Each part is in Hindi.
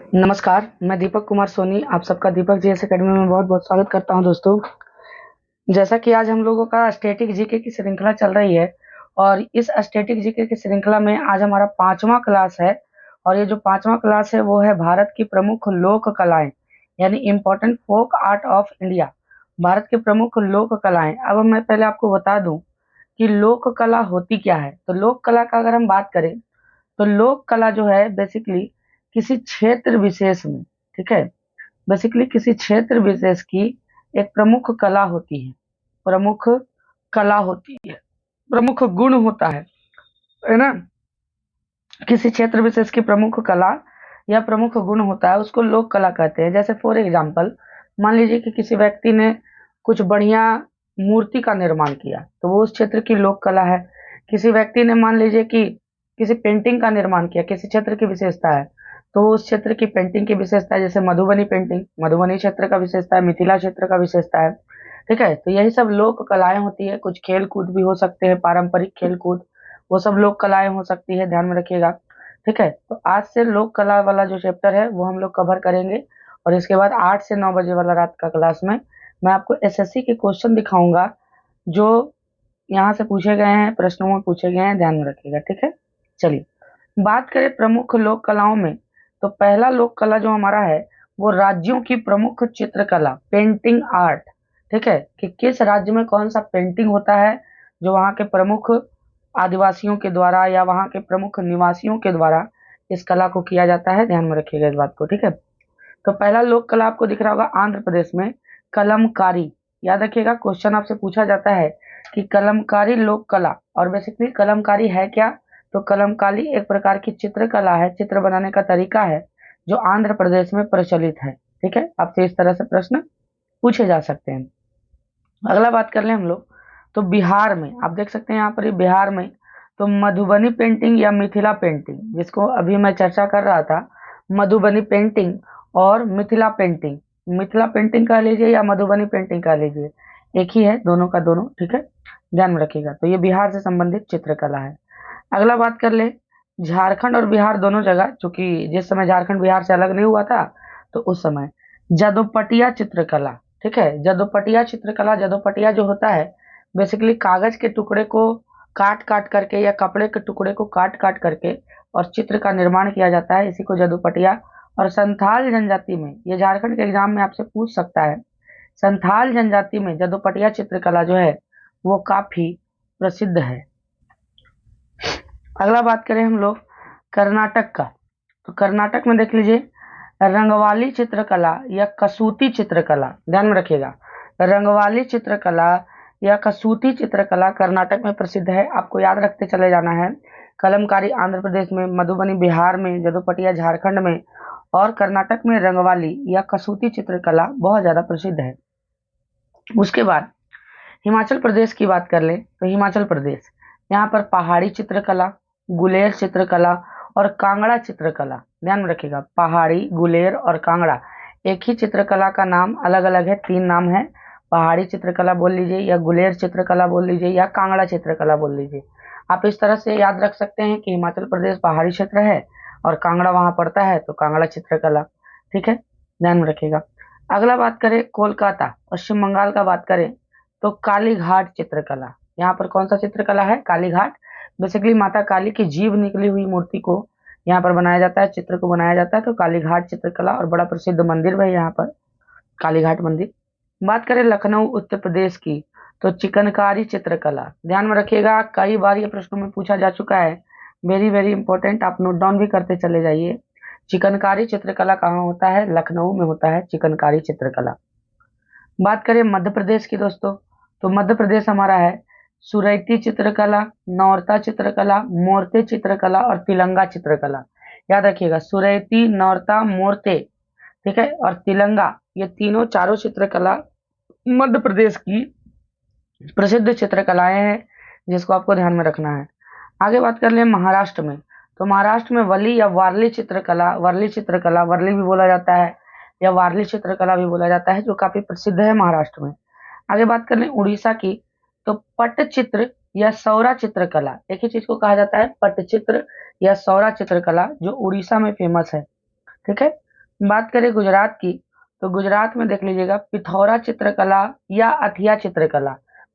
नमस्कार, मैं दीपक कुमार सोनी आप सबका दीपक जीएस एकेडमी में बहुत-बहुत स्वागत करता हूं दोस्तों। जैसा कि आज हम लोगों का स्टैटिक जीके की श्रृंखला चल रही है और इस स्टैटिक जीके की श्रृंखला में आज हमारा 5वां क्लास है और ये जो 5वां क्लास है वो है भारत की प्रमुख लोक कलाएँ, यानी important folk art of India. Bharat की प्रमुख लोक कलाएँ। अब मैं पहले आपको बता दूँ कि लोक कला होती क्या है? तो लोक कला का अगर हम बात करें तो लोक कला जो है बेसिकली किसी क्षेत्र विशेष में, ठीक है, बेसिकली किसी क्षेत्र विशेष की एक प्रमुख कला होती है, प्रमुख कला होती है, प्रमुख गुण होता है ना? किसी क्षेत्र विशेष की प्रमुख कला या प्रमुख गुण होता है उसको लोक कला कहते हैं। जैसे फॉर एग्जाम्पल मान लीजिए कि किसी व्यक्ति ने कुछ बढ़िया मूर्ति का निर्माण किया तो वो उस क्षेत्र की लोक कला है। किसी व्यक्ति ने मान लीजिए कि किसी पेंटिंग का निर्माण किया, किसी क्षेत्र की विशेषता है तो वो उस क्षेत्र की पेंटिंग की विशेषता है। जैसे मधुबनी पेंटिंग मधुबनी क्षेत्र का विशेषता है, मिथिला क्षेत्र का विशेषता है, ठीक है। तो यही सब लोक कलाएं होती है। कुछ खेल कूद भी हो सकते हैं, पारंपरिक खेल कूद, वो सब लोक कलाएं हो सकती है, ध्यान में रखिएगा, ठीक है। तो आज से लोक कला वाला जो चैप्टर है वो हम लोग कवर करेंगे और इसके बाद 8 से 9 बजे वाला रात का क्लास में मैं आपको एसएससी के क्वेश्चन दिखाऊंगा जो यहाँ से पूछे गए हैं, प्रश्नों में पूछे गए हैं, ध्यान में रखिएगा, ठीक है। चलिए बात करें प्रमुख लोक कलाओं में तो पहला लोक कला जो हमारा है वो राज्यों की प्रमुख चित्रकला, पेंटिंग आर्ट, ठीक है, कि किस राज्य में कौन सा पेंटिंग होता है जो वहाँ के प्रमुख आदिवासियों के द्वारा या वहाँ के प्रमुख निवासियों के द्वारा इस कला को किया जाता है। ध्यान में रखिएगा इस बात को, ठीक है। तो पहला लोक कला आपको दिख रहा होगा आंध्र प्रदेश में कलमकारी। याद रखिएगा क्वेश्चन आपसे पूछा जाता है कि कलमकारी लोक कला, और बेसिकली कलमकारी है क्या? तो कलमकारी एक प्रकार की चित्रकला है, चित्र बनाने का तरीका है जो आंध्र प्रदेश में प्रचलित है, ठीक है। आपसे इस तरह से प्रश्न पूछे जा सकते हैं। अगला बात कर लें हम लोग तो बिहार में आप देख सकते हैं यहाँ पर बिहार में तो मधुबनी पेंटिंग या मिथिला पेंटिंग, जिसको अभी मैं चर्चा कर रहा था, मधुबनी पेंटिंग और मिथिला पेंटिंग कह लीजिए या मधुबनी पेंटिंग कह लीजिए, एक ही है, दोनों का दोनों, ठीक है, ध्यान में रखिएगा। तो ये बिहार से संबंधित चित्रकला है। अगला बात कर ले झारखंड और बिहार दोनों जगह, चूंकि जिस समय झारखंड बिहार से अलग नहीं हुआ था तो उस समय जदोपटिया चित्रकला, ठीक है। जदोपटिया चित्रकला, जदोपटिया जो होता है बेसिकली कागज के टुकड़े को काट काट करके या कपड़े के टुकड़े को काट काट करके और चित्र का निर्माण किया जाता है, इसी को जदोपटिया। और संथाल जनजाति में, ये झारखंड के एग्जाम में आपसे पूछ सकता है, संथाल जनजाति में जदोपटिया चित्रकला जो है वो काफी प्रसिद्ध है। अगला बात करें हम लोग कर्नाटक का तो कर्नाटक में देख लीजिए रंगवाली चित्रकला या कसूती चित्रकला, ध्यान में रखिएगा, रंगवाली चित्रकला या कसूती चित्रकला कर्नाटक में प्रसिद्ध है। आपको याद रखते चले जाना है, कलमकारी आंध्र प्रदेश में, मधुबनी बिहार में, जदोपटिया झारखंड में और कर्नाटक में रंगवाली या कसूती चित्रकला बहुत ज्यादा प्रसिद्ध है। उसके बाद हिमाचल प्रदेश की बात कर ले तो हिमाचल प्रदेश, यहाँ पर पहाड़ी चित्रकला, गुलेर चित्रकला और कांगड़ा चित्रकला, ध्यान में रखिएगा, पहाड़ी, गुलेर और कांगड़ा एक ही चित्रकला का नाम अलग अलग है, 3 नाम है। पहाड़ी चित्रकला बोल लीजिए या गुलेर चित्रकला बोल लीजिए या कांगड़ा चित्रकला बोल लीजिए। आप इस तरह से याद रख सकते हैं कि हिमाचल प्रदेश पहाड़ी क्षेत्र है और कांगड़ा वहां पड़ता है तो कांगड़ा चित्रकला, ठीक है, ध्यान में रखिएगा। अगला बात करें कोलकाता पश्चिम बंगाल का बात करें तो काली घाट चित्रकला, यहाँ पर कौन सा चित्रकला है? काली घाट। बेसिकली माता काली की जीभ निकली हुई मूर्ति को यहाँ पर बनाया जाता है, चित्र को बनाया जाता है, तो काली घाट चित्रकला, और बड़ा प्रसिद्ध मंदिर भी है यहाँ पर काली घाट मंदिर। बात करें लखनऊ उत्तर प्रदेश की तो चिकनकारी चित्रकला, ध्यान में रखिएगा, कई बार ये प्रश्नों में पूछा जा चुका है, वेरी वेरी इंपॉर्टेंट, आप नोट डाउन भी करते चले जाइए। चिकनकारी चित्रकला कहाँ होता है? लखनऊ में होता है चिकनकारी चित्रकला। बात करें मध्य प्रदेश की दोस्तों तो मध्य प्रदेश हमारा है सुरैती चित्रकला, नौरता चित्रकला, मोरते चित्रकला और तिलंगा चित्रकला। याद रखिएगा सुरैती, नौरता, मोरते, ठीक है, और तिलंगा, ये तीनों चारों चित्रकला मध्य प्रदेश की प्रसिद्ध चित्रकलाएं हैं जिसको आपको ध्यान में रखना है। आगे बात कर ले महाराष्ट्र में तो महाराष्ट्र में वली या वारली चित्रकला, वर्ली भी बोला जाता है या वारली चित्रकला भी बोला जाता है, जो काफी प्रसिद्ध है महाराष्ट्र में। आगे बात कर लें उड़ीसा की तो पट्टचित्र या सौरा चित्रकला, एक ही चीज को कहा जाता है पट्टचित्र या सौरा चित्रकला, जो उड़ीसा में फेमस है, ठीक है। बात करें गुजरात की, तो गुजरात में देख लीजिएगा पिथौरा चित्रकला या अथिया चित्रकला।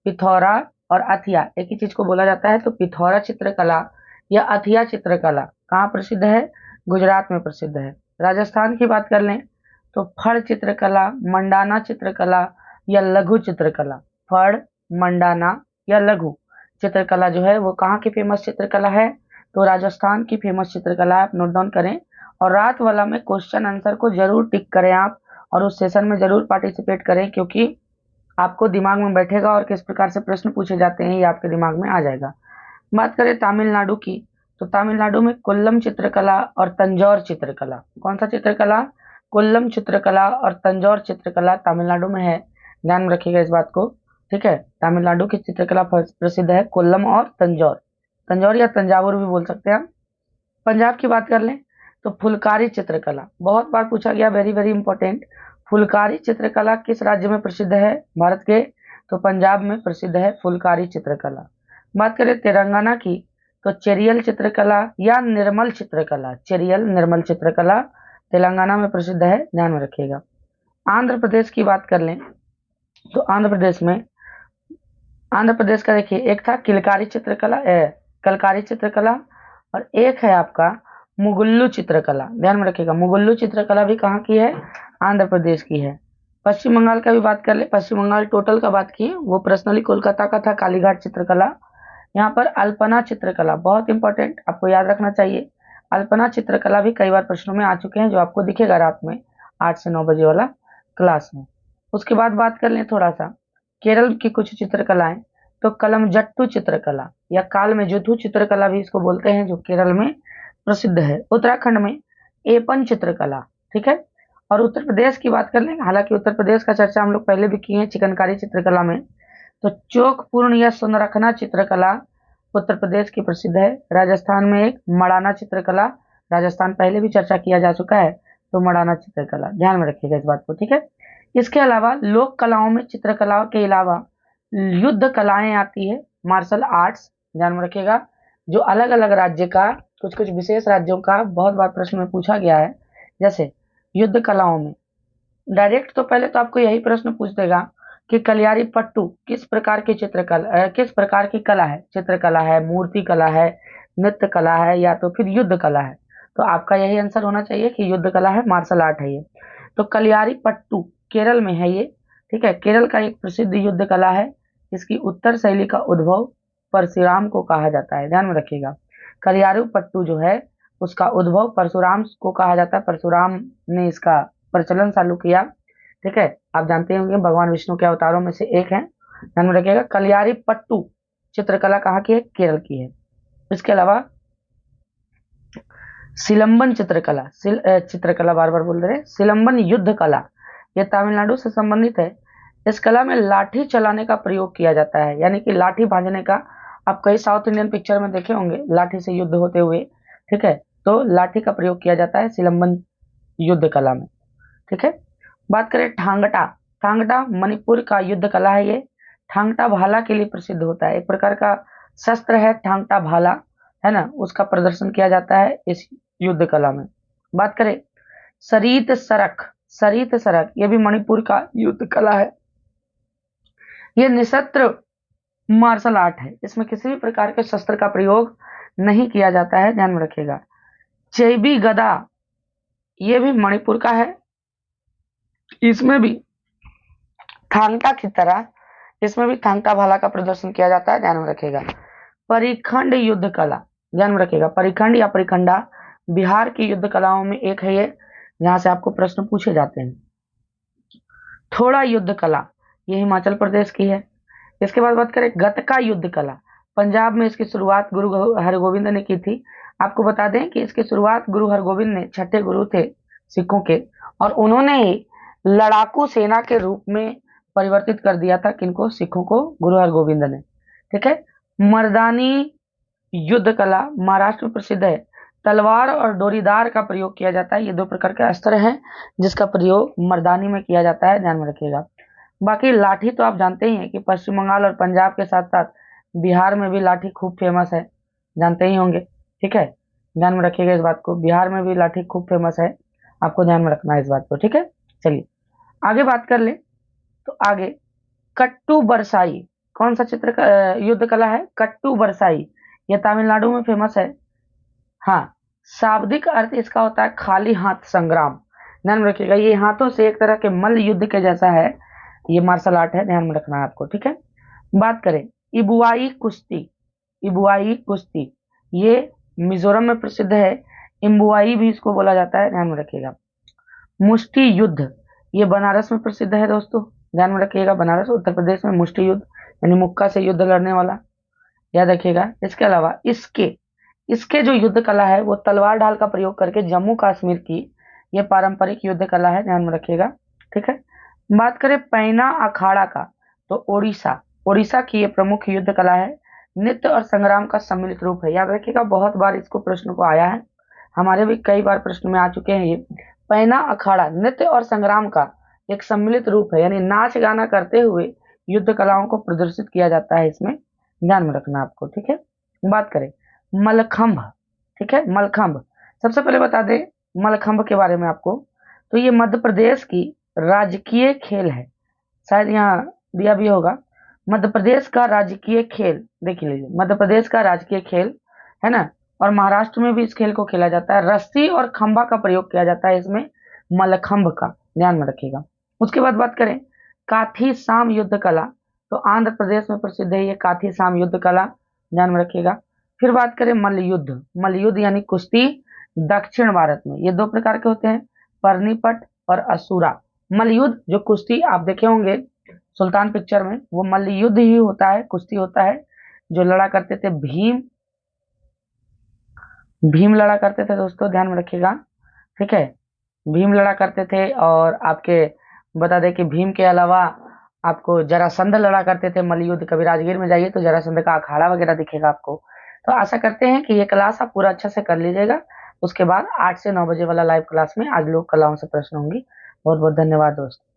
पिथौरा और अथिया एक ही चीज को बोला जाता है, तो पिथौरा चित्रकला या अथिया चित्रकला कहाँ प्रसिद्ध है? गुजरात में प्रसिद्ध है। राजस्थान की बात कर लें तो फड़ चित्रकला, मंडाना चित्रकला या लघु चित्रकला। फड़, मंडाना या लघु चित्रकला जो है वो कहाँ की फेमस चित्रकला है? तो राजस्थान की फेमस चित्रकला है, आप नोट डाउन करें। और रात वाला में क्वेश्चन आंसर को जरूर टिक करें आप, और उस सेशन में जरूर पार्टिसिपेट करें, क्योंकि आपको दिमाग में बैठेगा और किस प्रकार से प्रश्न पूछे जाते हैं ये आपके दिमाग में आ जाएगा। बात करें तमिलनाडु की, तो तमिलनाडु में कोल्लम चित्रकला और तंजौर चित्रकला। कौन सा चित्रकला? कोल्लम चित्रकला और तंजौर चित्रकला तमिलनाडु में है, ध्यान में रखिएगा इस बात को। ठीक है, तमिलनाडु की चित्रकला प्रसिद्ध है कोल्लम और तंजौर, तंजौर या तंजावुर भी बोल सकते हैं हम। पंजाब की बात कर लें तो फुलकारी चित्रकला, बहुत बार पूछा गया, वेरी वेरी इंपॉर्टेंट। फुलकारी चित्रकला किस राज्य में प्रसिद्ध है भारत के? तो पंजाब में प्रसिद्ध है फुलकारी चित्रकला। बात करें तेलंगाना की, तो चेरियल चित्रकला या निर्मल चित्रकला, चेरियल निर्मल चित्रकला तेलंगाना में प्रसिद्ध है, ध्यान में रखिएगा। आंध्र प्रदेश की बात कर लें तो आंध्र प्रदेश का देखिए, एक था किलकारी चित्रकला, कलकारी चित्रकला, और एक है आपका मुगुल्लू चित्रकला, ध्यान में रखिएगा। मुगुल्लू चित्रकला भी कहाँ की है? आंध्र प्रदेश की है। पश्चिम बंगाल का भी बात कर ले, पश्चिम बंगाल टोटल का बात की, वो पर्सनली कोलकाता का था कालीघाट चित्रकला। यहाँ पर अल्पना चित्रकला बहुत इंपॉर्टेंट, आपको याद रखना चाहिए। अल्पना चित्रकला भी कई बार प्रश्नों में आ चुके हैं, जो आपको दिखेगा रात में 8 से 9 बजे वाला क्लास में। उसके बाद बात कर लें थोड़ा सा केरल की कुछ चित्रकलाएं, तो कलमजट्टू चित्रकला या कालमेजुथु चित्रकला भी इसको बोलते हैं, जो केरल में प्रसिद्ध है। उत्तराखंड में एपन चित्रकला, ठीक है। और उत्तर प्रदेश की बात कर लें, हालांकि उत्तर प्रदेश का चर्चा हम लोग पहले भी किए हैं चिकनकारी चित्रकला में, तो चोकपूर्ण या सुनरखना चित्रकला उत्तर प्रदेश की प्रसिद्ध है। राजस्थान में एक मड़ाना चित्रकला, राजस्थान पहले भी चर्चा किया जा चुका है, तो मड़ाना चित्रकला ध्यान में रखिएगा इस बात को, ठीक है। इसके अलावा लोक कलाओं में चित्रकलाओं के अलावा युद्ध कलाएं आती है, मार्शल आर्ट्स, ध्यान में रखिएगा, जो अलग अलग राज्य का, कुछ कुछ विशेष राज्यों का बहुत बार प्रश्न में पूछा गया है। जैसे युद्ध कलाओं में डायरेक्ट तो पहले तो आपको यही प्रश्न पूछ देगा कि कलियारी पट्टू किस प्रकार की चित्रकला, किस प्रकार की कला है? चित्रकला है, मूर्ति कला है, नृत्य कला है, या तो फिर युद्ध कला है? तो आपका यही आंसर होना चाहिए कि युद्ध कला है, मार्शल आर्ट है ये। तो कलियारी पट्टू केरल में है ये, ठीक है, केरल का एक प्रसिद्ध युद्ध कला है। इसकी उत्तर शैली का उद्भव परशुराम को कहा जाता है, ध्यान में रखिएगा। कलियारी पट्टू जो है उसका उद्भव परशुराम को कहा जाता है, परशुराम ने इसका प्रचलन चालू किया, ठीक है। आप जानते होंगे भगवान विष्णु के अवतारों में से एक है, ध्यान में रखिएगा। कलियारी पट्टू चित्रकला कहाँ की है? केरल की है। इसके अलावा सिलंबन चित्रकला, चित्रकला बार बार बोल रहे हैं, सिलंबन युद्ध कला, यह तमिलनाडु से संबंधित है। इस कला में लाठी चलाने का प्रयोग किया जाता है, यानी कि लाठी भांजने का, आप कई साउथ इंडियन पिक्चर में देखे होंगे लाठी से युद्ध होते हुए, ठीक है, तो लाठी का प्रयोग किया जाता है सिलंबन युद्ध कला में, ठीक है। बात करें ठांगटा, ठांगटा मणिपुर का युद्ध कला है, ये ठांगटा भाला के लिए प्रसिद्ध होता है, एक प्रकार का शस्त्र है ठांगटा भाला, है ना, उसका प्रदर्शन किया जाता है इस युद्ध कला में। बात करें सरीत सरक, सरीत सरक ये भी मणिपुर का युद्ध कला है। ये निशस्त्र मार्शल आर्ट है, इसमें किसी भी प्रकार के शस्त्र का प्रयोग नहीं किया जाता है, ध्यान में रखिएगा। चैबी गदा ये भी मणिपुर का है, इसमें भी थांगटा की तरह इसमें भी थांगटा भाला का प्रदर्शन किया जाता है, ध्यान में रखिएगा। परिखंड युद्ध कला, ध्यान में रखिएगा, परिखंड या परिखंडा बिहार की युद्ध कलाओं में एक है ये, जहां से आपको प्रश्न पूछे जाते हैं। थोड़ा युद्ध कला ये हिमाचल प्रदेश की है। इसके बाद बात करें गतका युद्ध कला, पंजाब में इसकी शुरुआत गुरु हरगोविंद ने की थी। आपको बता दें कि इसकी शुरुआत गुरु हरगोविंद ने, छठे गुरु थे सिखों के, और उन्होंने ही लड़ाकू सेना के रूप में परिवर्तित कर दिया था, किनको? सिखों को, गुरु हरगोविंद ने, ठीक है। मर्दानी युद्ध कला महाराष्ट्र में प्रसिद्ध है, तलवार और डोरीदार का प्रयोग किया जाता है, ये दो प्रकार के अस्त्र हैं जिसका प्रयोग मर्दानी में किया जाता है, ध्यान में रखिएगा। बाकी लाठी तो आप जानते ही हैं कि पश्चिम बंगाल और पंजाब के साथ साथ बिहार में भी लाठी खूब फेमस है, जानते ही होंगे, ठीक है, ध्यान में रखिएगा इस बात को, बिहार में भी लाठी खूब फेमस है। आपको ध्यान में रखना है इस बात को, ठीक है। चलिए आगे बात कर ले। तो आगे कट्टू बरसाई कौन सा युद्ध कला है? कट्टू बरसाई, ये तमिलनाडु में फेमस है। हाँ, शाब्दिक अर्थ इसका होता है खाली हाथ संग्राम। ध्यान में रखिएगा, ये हाथों से एक तरह के मल्ल युद्ध के जैसा है, ये मार्शल आर्ट है, ध्यान में रखना है आपको, ठीक है। बात करें इबुआई कुश्ती, इबुआई कुश्ती ये मिजोरम में प्रसिद्ध है, इम्बुआई भी इसको बोला जाता है, ध्यान में रखिएगा। मुष्टि युद्ध ये बनारस में प्रसिद्ध है दोस्तों, ध्यान में रखिएगा, बनारस उत्तर प्रदेश में मुष्टि युद्ध यानी मुक्का से युद्ध लड़ने वाला, याद रखिएगा। इसके अलावा इसके इसके जो युद्ध कला है वो तलवार ढाल का प्रयोग करके जम्मू कश्मीर की ये पारंपरिक युद्ध कला है, ध्यान में रखिएगा, ठीक है। बात करें पैना अखाड़ा का, तो ओडिशा ओडिशा की ये प्रमुख युद्ध कला है, नृत्य और संग्राम का सम्मिलित रूप है, याद रखिएगा, बहुत बार इसको प्रश्न को आया है, हमारे भी कई बार प्रश्न में आ चुके हैं। ये पैना अखाड़ा नृत्य और संग्राम का एक सम्मिलित रूप है, यानी नाच गाना करते हुए युद्ध कलाओं को प्रदर्शित किया जाता है, इसमें ध्यान में रखना आपको, ठीक है। बात करें मलखंभ, ठीक है, मलखंभ सबसे पहले बता दें मलखंभ के बारे में आपको, तो ये मध्य प्रदेश की राजकीय खेल है, शायद यहाँ दिया भी होगा, मध्य प्रदेश का राजकीय खेल, देख लीजिए, मध्य प्रदेश का राजकीय खेल है ना, और महाराष्ट्र में भी इस खेल को खेला जाता है, रस्सी और खंभा का प्रयोग किया जाता है इसमें, मलखंभ का, ध्यान में रखिएगा। उसके बाद बात करें काथी साम युद्ध कला, तो आंध्र प्रदेश में प्रसिद्ध है ये काथी साम युद्ध कला, ध्यान में रखिएगा। फिर बात करें मल्लयुद्ध, मल्लयुद्ध यानी कुश्ती दक्षिण भारत में ये दो प्रकार के होते हैं, परनीपट और असुरा। मल्लयुद्ध जो कुश्ती आप देखे होंगे सुल्तान पिक्चर में, वो मल्लयुद्ध ही होता है, कुश्ती होता है, जो लड़ा करते थे भीम, भीम लड़ा करते थे दोस्तों, ध्यान में रखिएगा, ठीक है, भीम लड़ा करते थे। और आपके बता दें कि भीम के अलावा आपको जरासंध लड़ा करते थे मल्लयुद्ध, कभी राजगीर में जाइए तो जरासंध का अखाड़ा वगैरह दिखेगा आपको। तो आशा करते हैं कि ये क्लास आप पूरा अच्छा से कर लीजिएगा, उसके बाद 8 से 9 बजे वाला लाइव क्लास में आज लोक कलाओं से प्रश्न होंगी। बहुत बहुत धन्यवाद दोस्तों।